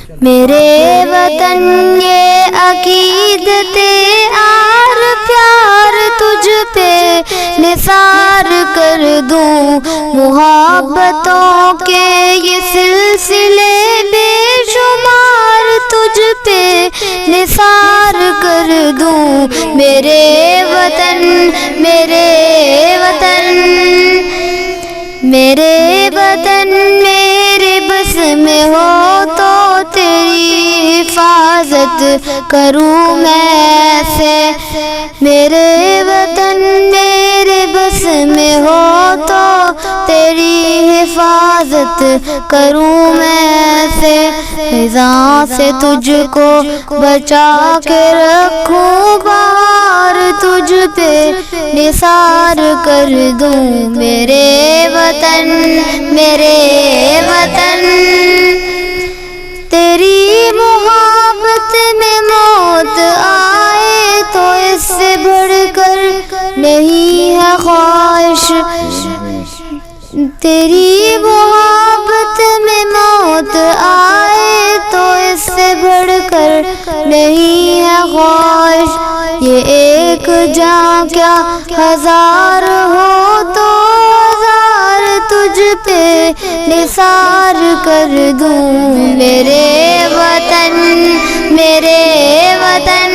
میرے وطن یہ عقیدت آر پیار تجھ پہ نثار کر دوں، محبتوں کے یہ سلسلے بے شمار تجھ پہ نثار کر دوں۔ میرے وطن میرے وطن میرے وطن میرے بس میں ہو تو تیری حفاظت کروں میں ایسے، میرے وطن میرے بس میں ہو تو تیری حفاظت کروں میں ایسے، خزاں سے تجھ کو بچا کے رکھوں، بہار تجھ پہ نثار کر دوں۔ میرے وطن میرے وطن تیری محبت میں موت آئے تو اس سے بڑھ کر نہیں ہے خواہش، تیری محبت میں موت آئے تو اس سے بڑھ کر نہیں ہے خواہش، یہ ایک جاں کیا ہزار ہو تو ہزار تجھ پہ نثار کر دوں۔ میرے وطن میرے وطن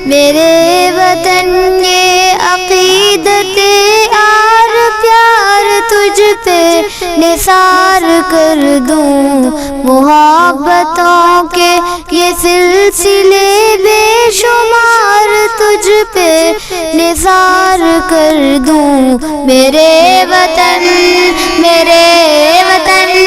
میرے وطن یہ عقیدت آر پیار تجھ پہ نثار کر دوں، محبتوں کے یہ سلسلے بے شمار تجھ پہ نثار کر دوں۔ میرے وطن میرے وطن